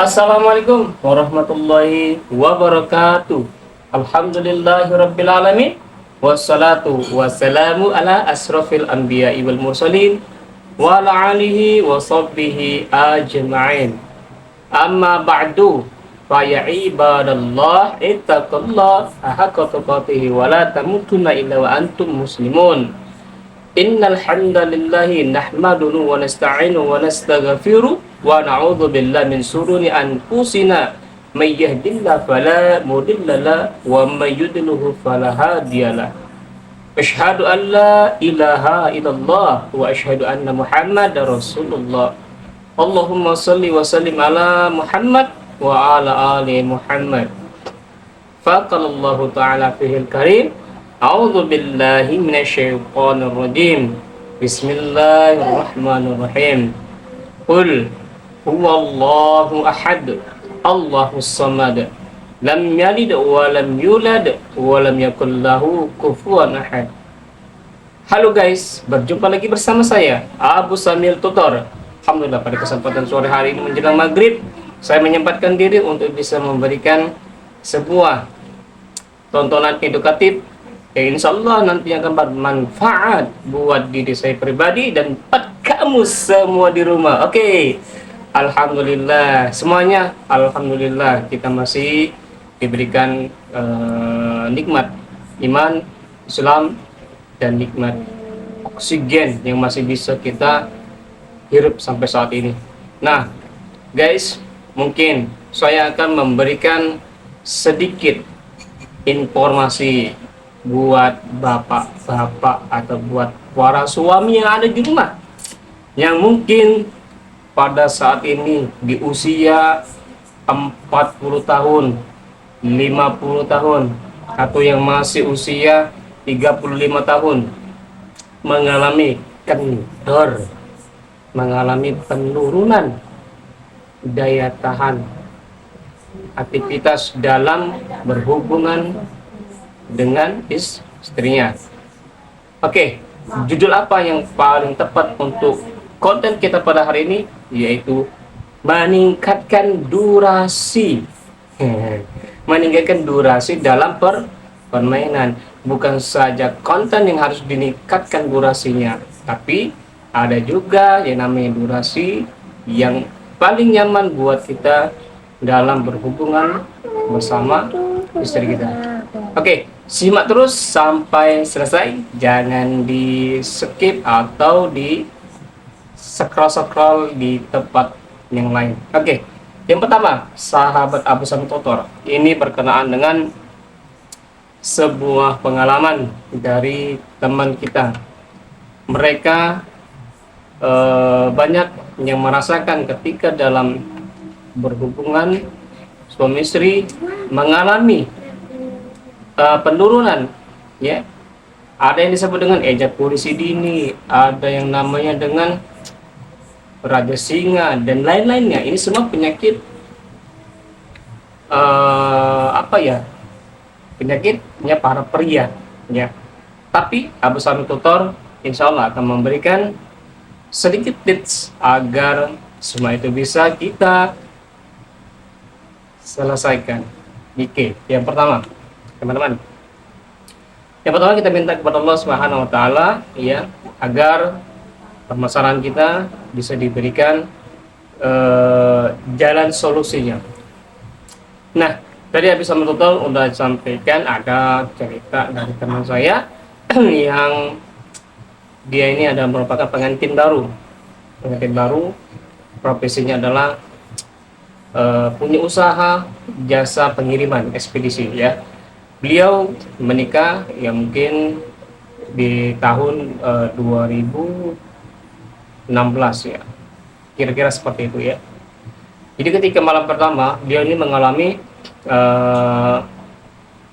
Assalamualaikum warahmatullahi wabarakatuh. Alhamdulillahirabbil alamin. Wassalatu wassalamu ala asrofil anbiya'i wal mursalin wa ala alihi wa sahbihi ajma'in. Amma ba'du, fa ya ibadallah ittaqullah haqqa tuqatih wa la tamutunna illa wa antum muslimun. Innal hamdalillahi nahmaduhu wa nasta'inuhu wa nastaghfiruh wa na'udzu billahi min shururi anfusina may yahdihillahu fala mudilla lahu wa may yudlilhu fala hadiyalah. Asyhadu an la ilaha illallah wa asyhadu anna Muhammadar Rasulullah. Allahumma shalli wa sallim ala Muhammad wa ala ali Muhammad. Faqalallahu ta'ala fihil karim. A'udzu billahi minasyaitonir rajim. Bismillahirrahmanirrahim. Qul huwallahu ahad, Allahus samad. Lam yalid wa lam yulad wa lam yakul lahu kufuwan ahad. Halo guys, berjumpa lagi bersama saya Abu Samil Tutor. Alhamdulillah, pada kesempatan sore hari ini menjelang maghrib, saya menyempatkan diri untuk bisa memberikan sebuah tontonan edukatif yang insya Allah nanti akan bermanfaat buat diri saya pribadi dan buat kamu semua di rumah. Oke. Alhamdulillah semuanya. Alhamdulillah kita masih diberikan nikmat iman, Islam, dan nikmat oksigen yang masih bisa kita hirup sampai saat ini. Nah guys, mungkin saya akan memberikan sedikit informasi buat bapak-bapak atau buat para suami yang ada di rumah yang mungkin pada saat ini di usia 40 tahun, 50 tahun, atau yang masih usia 35 tahun mengalami kendor, mengalami penurunan daya tahan aktivitas dalam berhubungan dengan istrinya. Oke, judul apa yang paling tepat untuk konten kita pada hari ini? Yaitu meningkatkan durasi. Meningkatkan durasi dalam permainan. Bukan saja konten yang harus meningkatkan durasinya, tapi ada juga yang namanya durasi yang paling nyaman buat kita dalam berhubungan bersama istri kita. Oke, simak terus sampai selesai, jangan di skip atau di scroll di tempat yang lain. Oke, yang pertama, sahabat Abu Samil Tutor, ini berkenaan dengan sebuah pengalaman dari teman kita. Mereka banyak yang merasakan ketika dalam berhubungan suami istri mengalami penurunan, ya. Ada yang disebut dengan ejakulasi dini, ada yang namanya dengan raja singa dan lain-lainnya. Ini semua penyakit penyakitnya para pria, ya. Tapi Abu Samil Tutor insya Allah akan memberikan sedikit tips agar semua itu bisa kita selesaikan. Oke, yang pertama, teman-teman, yang pertama kita minta kepada Allah Subhanahu wa taala, ya, agar permasalahan kita bisa diberikan jalan solusinya. Nah, tadi habis sama Tutor udah sampaikan ada cerita dari teman saya yang dia ini ada merupakan pengantin baru. Profesinya adalah punya usaha jasa pengiriman ekspedisi, ya. Beliau menikah ya mungkin di tahun 2016, ya, kira-kira seperti itu, ya. Jadi ketika malam pertama dia ini mengalami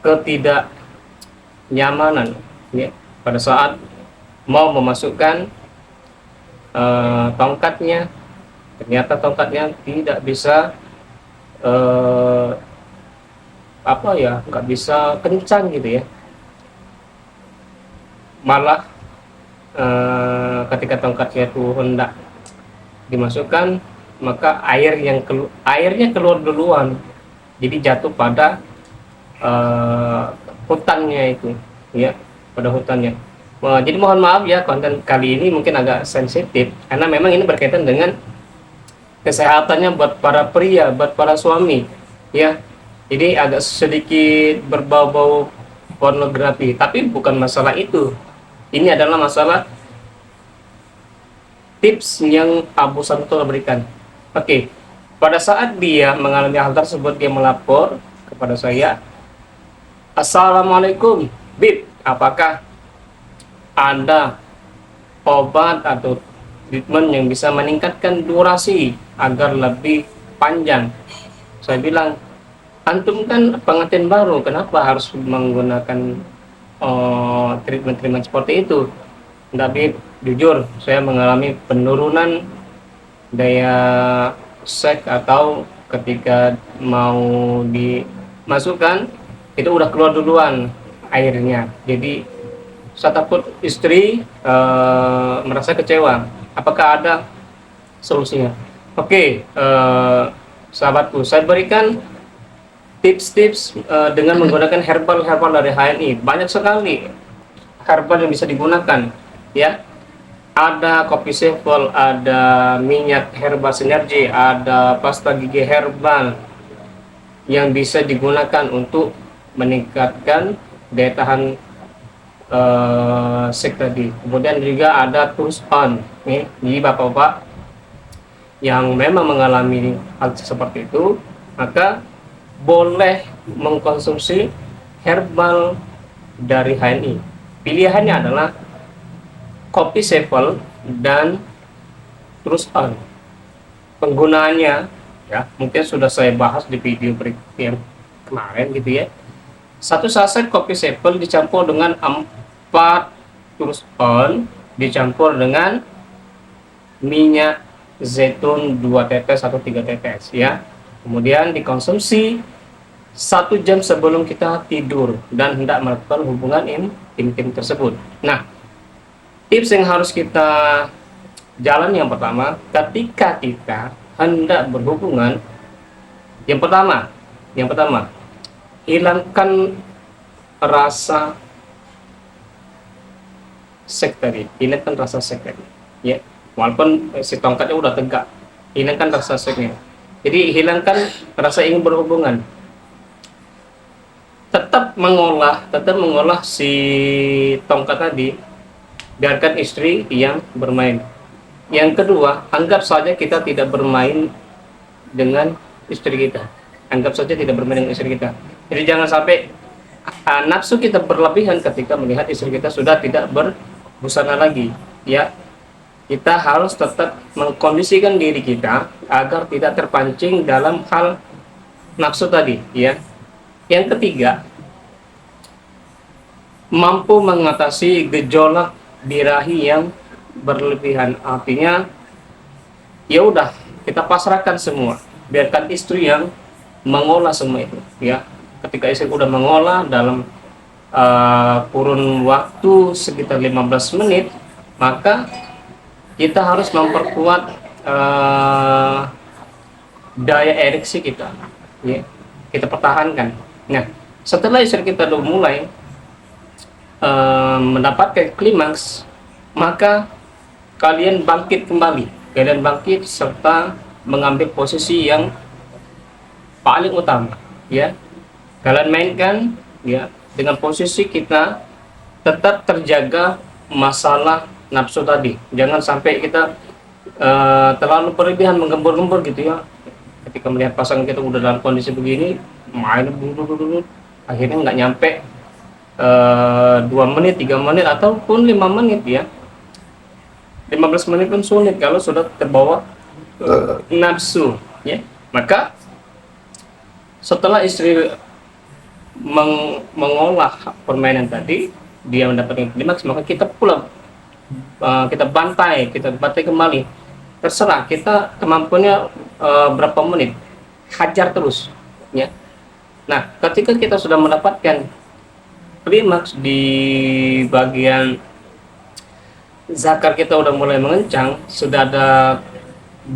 ketidaknyamanan, ya, pada saat mau memasukkan tongkatnya. Ternyata tongkatnya tidak bisa nggak bisa kencang gitu, ya. Malah ketika tongkatnya itu hendak dimasukkan, maka airnya keluar duluan, jadi jatuh pada hutannya itu, ya, pada hutannya. Jadi mohon maaf ya, konten kali ini mungkin agak sensitif karena memang ini berkaitan dengan kesehatannya buat para pria, buat para suami, ya. Jadi agak sedikit berbau-bau pornografi, tapi bukan masalah itu. Ini adalah masalah tips yang Abu Santul berikan. Oke, pada saat dia mengalami hal tersebut, dia melapor kepada saya, "Assalamualaikum, Bib, apakah ada obat atau treatment yang bisa meningkatkan durasi agar lebih panjang?" Saya bilang, "Antum kan pengantin baru, kenapa harus menggunakan treatment-treatment seperti itu?" "Enggak, Bib, jujur saya mengalami penurunan daya seks, atau ketika mau dimasukkan itu udah keluar duluan airnya. Jadi saya takut istri merasa kecewa. Apakah ada solusinya?" Oke, sahabatku, saya berikan tips-tips dengan menggunakan herbal dari HNI. Banyak sekali herbal yang bisa digunakan, ya. Ada kopi sefol, ada minyak herbal sinergi, ada pasta gigi herbal yang bisa digunakan untuk meningkatkan daya tahan seks tadi. Kemudian juga ada tools on nih, jadi bapak-bapak yang memang mengalami hal seperti itu, maka boleh mengkonsumsi herbal dari HNI. Pilihannya adalah kopi sefol dan terus on. Penggunaannya, ya, mungkin sudah saya bahas di video yang kemarin gitu ya. Satu saset kopi sefol dicampur dengan 4 terus on, dicampur dengan minyak zaitun 2 tetes atau 3 tetes, ya. Kemudian dikonsumsi 1 jam sebelum kita tidur dan hendak melakukan hubungan intim tersebut. Nah, tips yang harus kita jalan yang pertama, ketika kita hendak berhubungan, yang pertama, hilangkan rasa seks tadi, ya. Walaupun si tongkatnya udah tegak, hilangkan rasa seksnya. Jadi hilangkan rasa ingin berhubungan. Tetap mengolah si tongkat tadi, biarkan istri yang bermain. Yang kedua, anggap saja kita tidak bermain dengan istri kita. Jadi jangan sampai nafsu kita berlebihan ketika melihat istri kita sudah tidak berbusana lagi, ya. Kita harus tetap mengkondisikan diri kita agar tidak terpancing dalam hal nafsu tadi, ya. Yang ketiga, mampu mengatasi gejolak birahi yang berlebihan. Artinya, ya udah, kita pasrahkan semua, biarkan istri yang mengolah semua itu, ya. Ketika istri udah mengolah dalam kurun waktu sekitar 15 menit, maka kita harus memperkuat daya ereksi kita, ya. Kita pertahankan. Nah, setelah istri kita udah mulai mendapatkan klimaks, maka kalian bangkit serta mengambil posisi yang paling utama, ya. Kalian mainkan, ya, dengan posisi kita tetap terjaga masalah nafsu tadi. Jangan sampai kita terlalu berlebihan menggembur-gembur gitu, ya. Ketika melihat pasangan kita udah dalam kondisi begini, main dulu, akhirnya nggak nyampe 2 menit, 3 menit, ataupun 5 menit, ya. 15 menit pun sulit kalau sudah terbawa nafsu, ya. Maka setelah istri mengolah permainan tadi, dia mendapatkan klimaks, maka kita pula kita bantai kembali. Terserah kita kemampuannya berapa menit, hajar terus, ya. Nah, ketika kita sudah mendapatkan klimaks di bagian zakar, kita udah mulai mengencang, sudah ada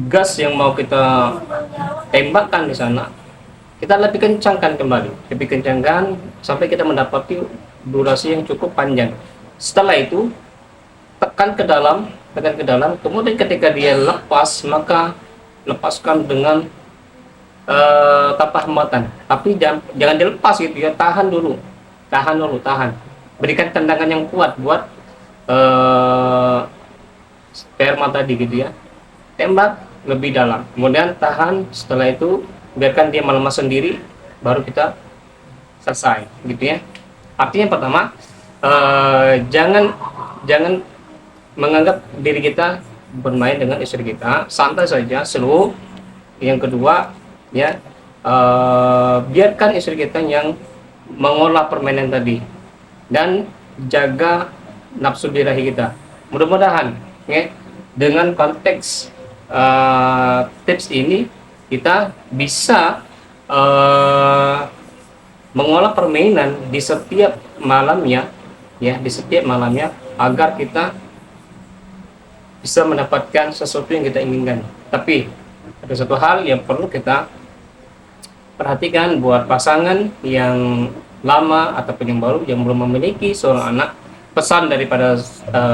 gas yang mau kita tembakkan di sana, kita lebih kencangkan kembali, lebih kencangkan sampai kita mendapati durasi yang cukup panjang. Setelah itu tekan ke dalam, tekan ke dalam, kemudian ketika dia lepas, maka lepaskan dengan tanpa hambatan, tapi jangan dilepas gitu ya, tahan dulu, tahan, berikan tendangan yang kuat buat sperma tadi gitu ya, tembak lebih dalam, kemudian tahan, setelah itu biarkan dia melemas sendiri, baru kita selesai gitu ya. Artinya pertama, jangan jangan menganggap diri kita bermain dengan istri kita, santai saja, slow. Yang kedua ya, biarkan istri kita yang mengolah permainan tadi, dan jaga nafsu birahi kita. Mudah-mudahan ya, dengan konteks tips ini kita bisa mengolah permainan di setiap malamnya ya, di setiap malamnya, agar kita bisa mendapatkan sesuatu yang kita inginkan. Tapi ada satu hal yang perlu kita perhatikan buat pasangan yang lama ataupun yang baru yang belum memiliki seorang anak. Pesan daripada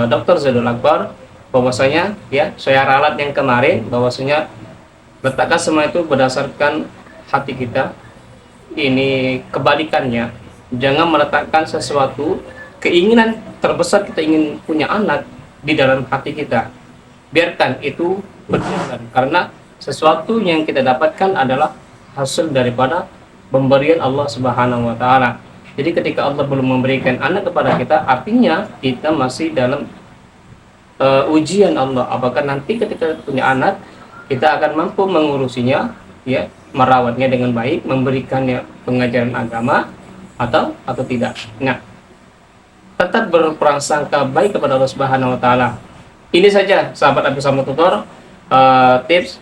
Dr. Zaidul Akbar bahwasanya ya, saya ralat yang kemarin, bahwasanya letakkan semua itu berdasarkan hati kita. Ini kebalikannya, jangan meletakkan sesuatu keinginan terbesar kita ingin punya anak di dalam hati kita. Biarkan itu berjalan, karena sesuatu yang kita dapatkan adalah hasil daripada pemberian Allah Subhanahu wa taala. Jadi ketika Allah belum memberikan anak kepada kita, artinya kita masih dalam ujian Allah, apakah nanti ketika punya anak kita akan mampu mengurusinya ya, merawatnya dengan baik, memberikannya pengajaran agama atau tidak. Nah, tetap berprasangka baik kepada Allah Subhanahu wa taala. Ini saja sahabat Abdul Samad Tutor, tips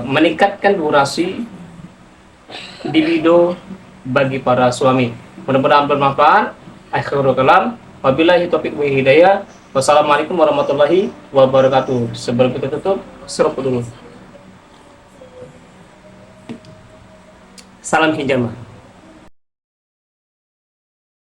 meningkatkan durasi libido bagi para suami. Mudah-mudahan bermanfaat. Akhirul kalam, wabillahi taufiq wa hidayah. Wassalamualaikum warahmatullahi wabarakatuh. Sebelum kita tutup, seruput dulu. Salam hijamah.